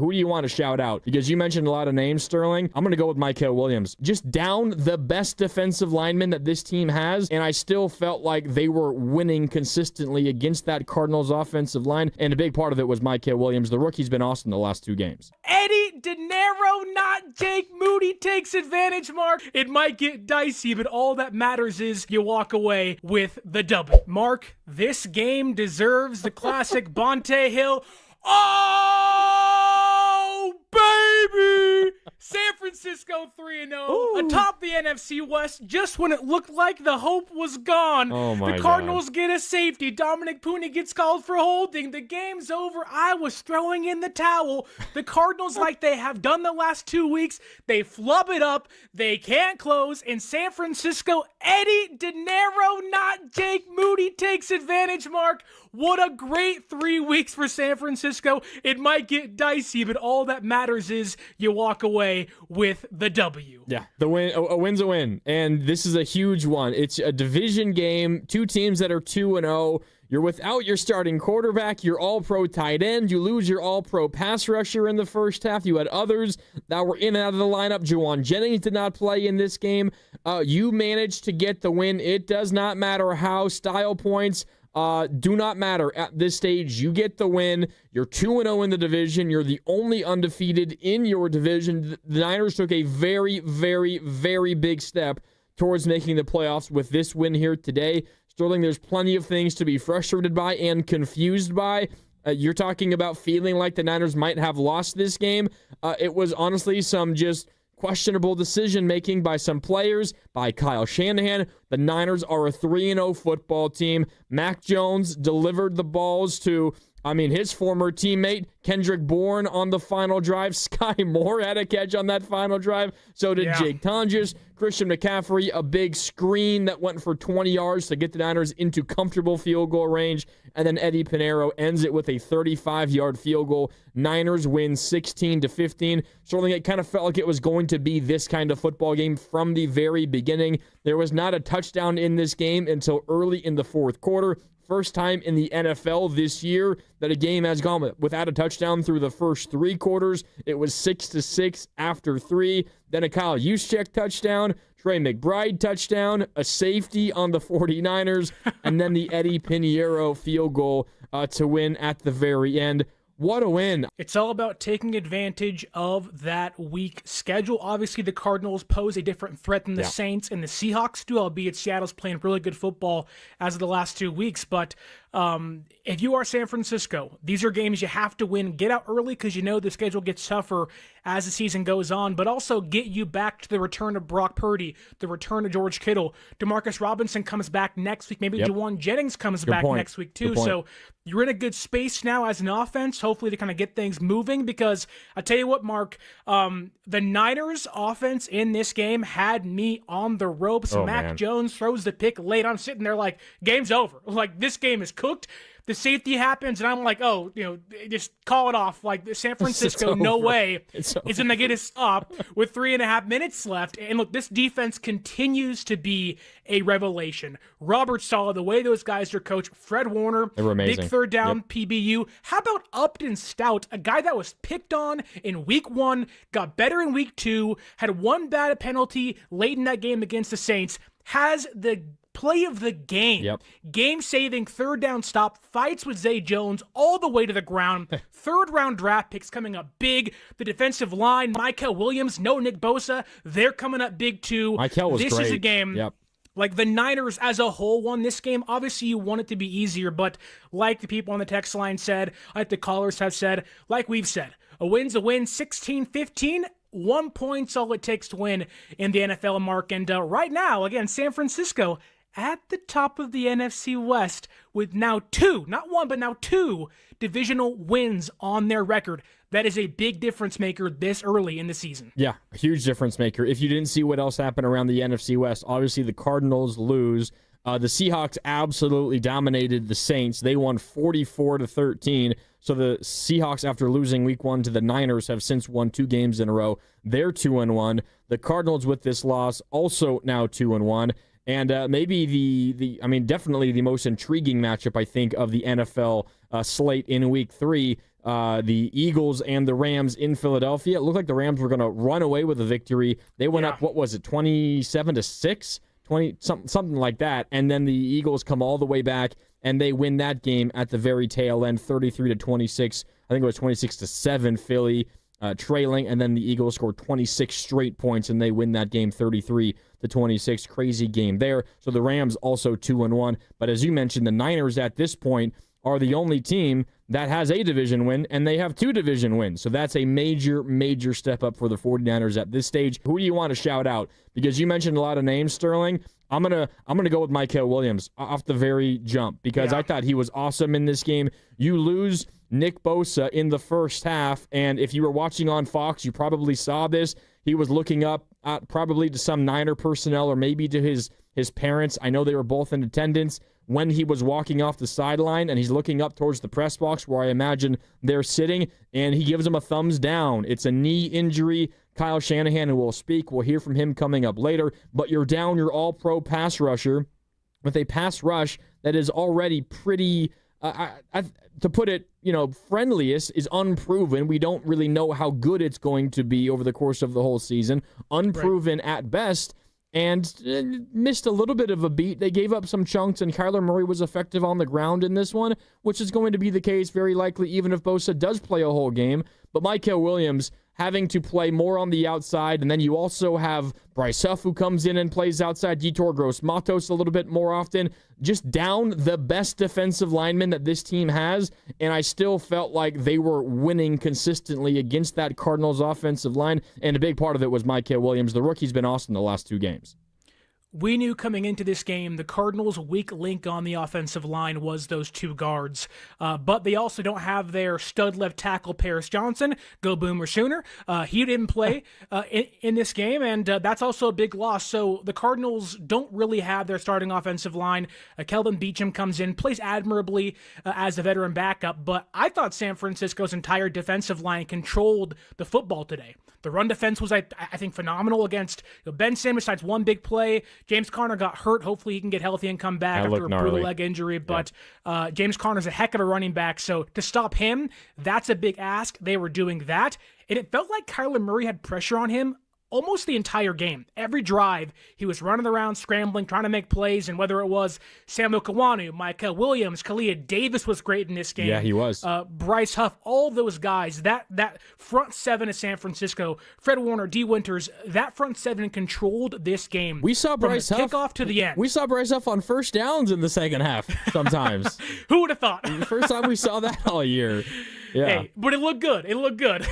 Who do you want to shout out? Because you mentioned a lot of names, Sterling. I'm going to go with Micah Williams. Just down the best defensive lineman that this team has, and I still felt like they were winning consistently against that Cardinals offensive line, and a big part of it was Micah Williams. The rookie's been awesome the last 2 games. Eddie Pineiro, not Jake Moody, takes advantage, Mark. It might get dicey, but all that matters is you walk away with the W. Mark, this game deserves the classic Bonte Hill. Oh, baby! San Francisco 3-0 atop the NFC West just when it looked like the hope was gone. Oh my the Cardinals get a safety. Dominic Puni gets called for holding. The game's over. I was throwing in the towel. The Cardinals, like they have done the last 2 weeks, they flub it up. They can't close. In San Francisco, Eddie Pineiro, not Jake Moody, takes advantage, Mark. What a great 3 weeks for San Francisco. It might get dicey, but all that matters is you walk away with the W. Yeah, the win. A win's a win, and this is a huge one. It's a division game. 2 teams that are 2-0. You're without your starting quarterback, your all-pro tight end. You lose your all-pro pass rusher in the first half. You had others that were in and out of the lineup. Juwan Jennings did not play in this game. You managed to get the win. It does not matter how. Style points do not matter at this stage. You get the win. You're 2-0 in the division. You're the only undefeated in your division. The Niners took a very, very, very big step towards making the playoffs with this win here today. Sterling, there's plenty of things to be frustrated by and confused by. You're talking about feeling like the Niners might have lost this game. It was honestly some just questionable decision-making by some players, by Kyle Shanahan. The Niners are a 3-0 football team. Mac Jones delivered the balls to, his former teammate, Kendrick Bourne, on the final drive. Sky Moore had a catch on that final drive. So did Jake Tonjes. Christian McCaffrey, a big screen that went for 20 yards to get the Niners into comfortable field goal range. And then Eddie Pineiro ends it with a 35-yard field goal. Niners win 16-15. Certainly it kind of felt like it was going to be this kind of football game from the very beginning. There was not a touchdown in this game until early in the fourth quarter. First time in the NFL this year that a game has gone without a touchdown through the first 3 quarters. It was 6-6 after 3. Then a Kyle Juszczyk touchdown, Trey McBride touchdown, a safety on the 49ers, and then the Eddie Pineiro field goal to win at the very end. What a win. It's all about taking advantage of that weak schedule. Obviously, the Cardinals pose a different threat than the Saints and the Seahawks do, albeit Seattle's playing really good football as of the last 2 weeks. But if you are San Francisco, these are games you have to win. Get out early because you know the schedule gets tougher as the season goes on, but also get you back to the return of Brock Purdy, the return of George Kittle. Demarcus Robinson comes back next week. Maybe Juwan Jennings comes back next week too. So you're in a good space now as an offense, hopefully to kind of get things moving, because I tell you what, Mark, the Niners offense in this game had me on the ropes. Mac Jones throws the pick late. I'm sitting there like, game's over. Like, this game is cooked. The safety happens, and I'm like, just call it off. Like, San Francisco, no way is going to get a stop with 3.5 minutes left. And look, this defense continues to be a revelation. Robert Saleh, the way those guys are coached, Fred Warner, big third down PBU. How about Upton Stout, a guy that was picked on in week 1, got better in week 2, had one bad penalty late in that game against the Saints, has the play of the game. Game-saving third down stop, fights with Zay Jones all the way to the ground. Third-round draft picks coming up big. The defensive line, Micah Williams, no Nick Bosa, they're coming up big too. Michael was this great. Is a game. Like, the Niners as a whole won this game. Obviously, you want it to be easier, but like the people on the text line said, like the callers have said, like we've said, a win's a win, 16-15. 1 point's all it takes to win in the NFL, Mark. And right now, again, San Francisco at the top of the NFC West with now 2, not 1, but now 2 divisional wins on their record. That is a big difference maker this early in the season. Yeah, a huge difference maker. If you didn't see what else happened around the NFC West, obviously the Cardinals lose. The Seahawks absolutely dominated the Saints. They won 44-13. So the Seahawks, after losing week 1 to the Niners, have since won 2 games in a row. They're 2-1. The Cardinals, with this loss, also now 2-1. And maybe definitely the most intriguing matchup, I think, of the NFL slate in week 3. the Eagles and the Rams in Philadelphia. It looked like the Rams were going to run away with a victory. They went up, 27-6? 20 something like that, and then the Eagles come all the way back and they win that game at the very tail end, 33-26. I think it was 26-7 Philly trailing, and then the Eagles scored 26 straight points and they win that game 33-26. Crazy game there. So the Rams also 2-1, but as you mentioned, the Niners at this point are the only team that has a division win, and they have 2 division wins. So that's a major, major step up for the 49ers at this stage. Who do you want to shout out? Because you mentioned a lot of names, Sterling. I'm gonna go with Mykal Williams off the very jump because I thought he was awesome in this game. You lose Nick Bosa in the first half, and if you were watching on Fox, you probably saw this. He was looking up probably to some Niner personnel or maybe to his parents. I know they were both in attendance when he was walking off the sideline, and he's looking up towards the press box where I imagine they're sitting, and he gives him a thumbs down. It's a knee injury. Kyle Shanahan will speak. We'll hear from him coming up later, but you're down your all-pro pass rusher with a pass rush that is already pretty, to put it, friendliest, is unproven. We don't really know how good it's going to be over the course of the whole season. Unproven at best. And missed a little bit of a beat. They gave up some chunks, and Kyler Murray was effective on the ground in this one, which is going to be the case very likely even if Bosa does play a whole game. But Mykal Williams having to play more on the outside, and then you also have Bryce Huff who comes in and plays outside, Yetur Gross-Matos a little bit more often, just down the best defensive lineman that this team has, and I still felt like they were winning consistently against that Cardinals offensive line, and a big part of it was Mykal Williams. The rookie's been awesome the last 2 games. We knew coming into this game the Cardinals' weak link on the offensive line was those 2 guards, but they also don't have their stud left tackle Paris Johnson. Go Boomer Sooner. He didn't play in this game, and that's also a big loss. So the Cardinals don't really have their starting offensive line. Kelvin Beachum comes in, plays admirably as a veteran backup, but I thought San Francisco's entire defensive line controlled the football today. The run defense was, I think, phenomenal against Ben Simmons. Besides one big play, James Conner got hurt. Hopefully he can get healthy and come back after a brutal leg injury. But James Conner's a heck of a running back. So to stop him, that's a big ask. They were doing that. And it felt like Kyler Murray had pressure on him almost the entire game. Every drive, he was running around, scrambling, trying to make plays, and whether it was Samuel Kawanu, Mykal Williams, Kalia Davis was great in this game. Yeah, he was. Bryce Huff, all those guys, that front 7 of San Francisco, Fred Warner, D. Winters, that front 7 controlled this game. We saw Bryce Huff kickoff to the end. We saw Bryce Huff on first downs in the second half sometimes. Who would have thought? The first time we saw that all year. Yeah. Hey, but it looked good. It looked good.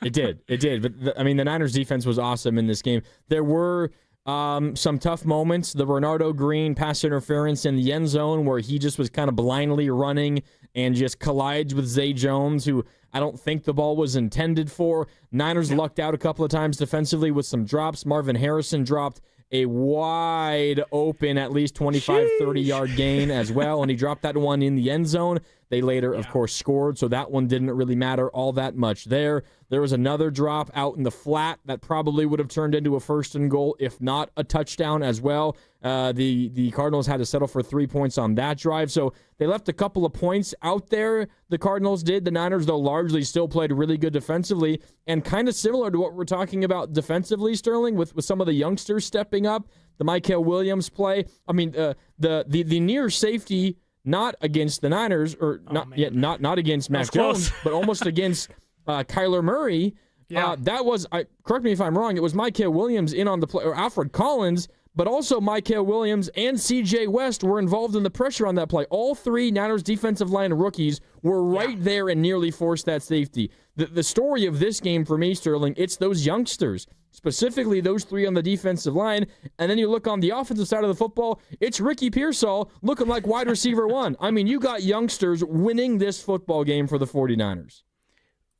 It did. But, the Niners defense was awesome in this game. There were some tough moments. The Bernardo Green pass interference in the end zone where he just was kind of blindly running and just collides with Zay Jones, who I don't think the ball was intended for. Niners lucked out a couple of times defensively with some drops. Marvin Harrison dropped a wide open, at least 25, 30-yard gain as well, and he dropped that one in the end zone. They later, of course, scored, so that one didn't really matter all that much there. There was another drop out in the flat that probably would have turned into a 1st and goal, if not a touchdown as well. The Cardinals had to settle for 3 points on that drive, so they left a couple of points out there, the Cardinals did. The Niners, though, largely still played really good defensively, and kind of similar to what we're talking about defensively, Sterling, with some of the youngsters stepping up, the Mykal Williams play. The near safety, not against the Niners, or not against Mac Jones, but almost against Kyler Murray. That was, correct me if I'm wrong, it was Mykal Williams in on the play, or Alfred Collins, but also Mykal Williams and C.J. West were involved in the pressure on that play. All 3 Niners defensive line rookies were right there and nearly forced that safety. The story of this game for me, Sterling, it's those youngsters, specifically those 3 on the defensive line, and then you look on the offensive side of the football, it's Ricky Pearsall looking like wide receiver 1. You got youngsters winning this football game for the 49ers.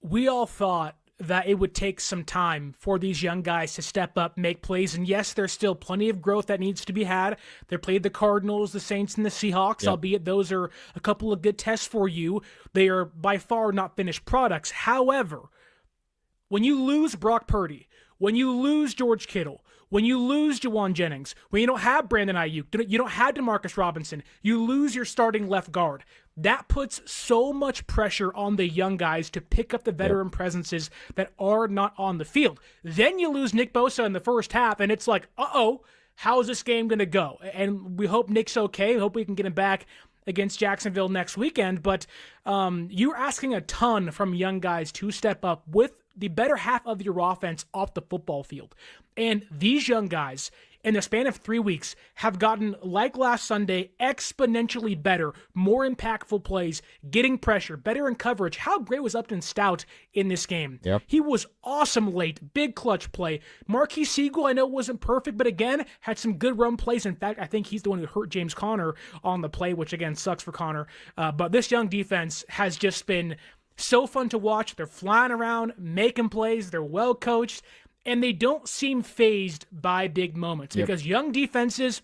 We all thought that it would take some time for these young guys to step up, make plays, and yes, there's still plenty of growth that needs to be had. They played the Cardinals, the Saints, and the Seahawks, albeit those are a couple of good tests for you. They are by far not finished products. However, when you lose Brock Purdy, when you lose George Kittle, when you lose Juwan Jennings, when you don't have Brandon Aiyuk, you don't have Demarcus Robinson, you lose your starting left guard. That puts so much pressure on the young guys to pick up the veteran presences that are not on the field. Then you lose Nick Bosa in the first half, and it's like, how is this game going to go? And we hope Nick's okay. We hope we can get him back against Jacksonville next weekend. But you're asking a ton from young guys to step up with the better half of your offense off the football field. And these young guys, in the span of 3 weeks, have gotten, like last Sunday, exponentially better, more impactful plays, getting pressure, better in coverage. How great was Upton Stout in this game? Yep. He was awesome late, big clutch play. Marquis Siegel, I know wasn't perfect, but again, had some good run plays. In fact, I think he's the one who hurt James Conner on the play, which again sucks for Conner. But this young defense has just been so fun to watch. They're flying around, making plays. They're well coached. And they don't seem fazed by big moments because young defenses,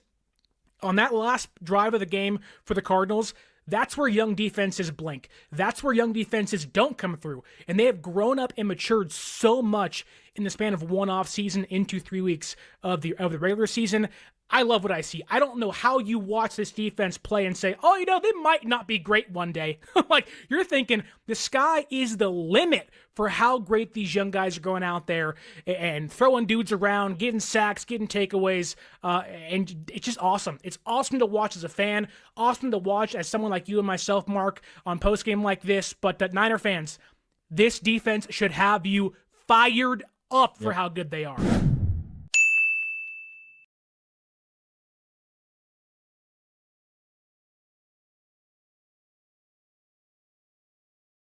on that last drive of the game for the Cardinals, that's where young defenses blink. That's where young defenses don't come through. And they have grown up and matured so much in the span of one off season into 3 weeks of the regular season. I love what I see. I don't know how you watch this defense play and say, they might not be great one day. Like, you're thinking the sky is the limit for how great these young guys are going out there and throwing dudes around, getting sacks, getting takeaways, and it's just awesome. It's awesome to watch as a fan, awesome to watch as someone like you and myself, Mark, on postgame like this. But Niner fans, this defense should have you fired up for how good they are.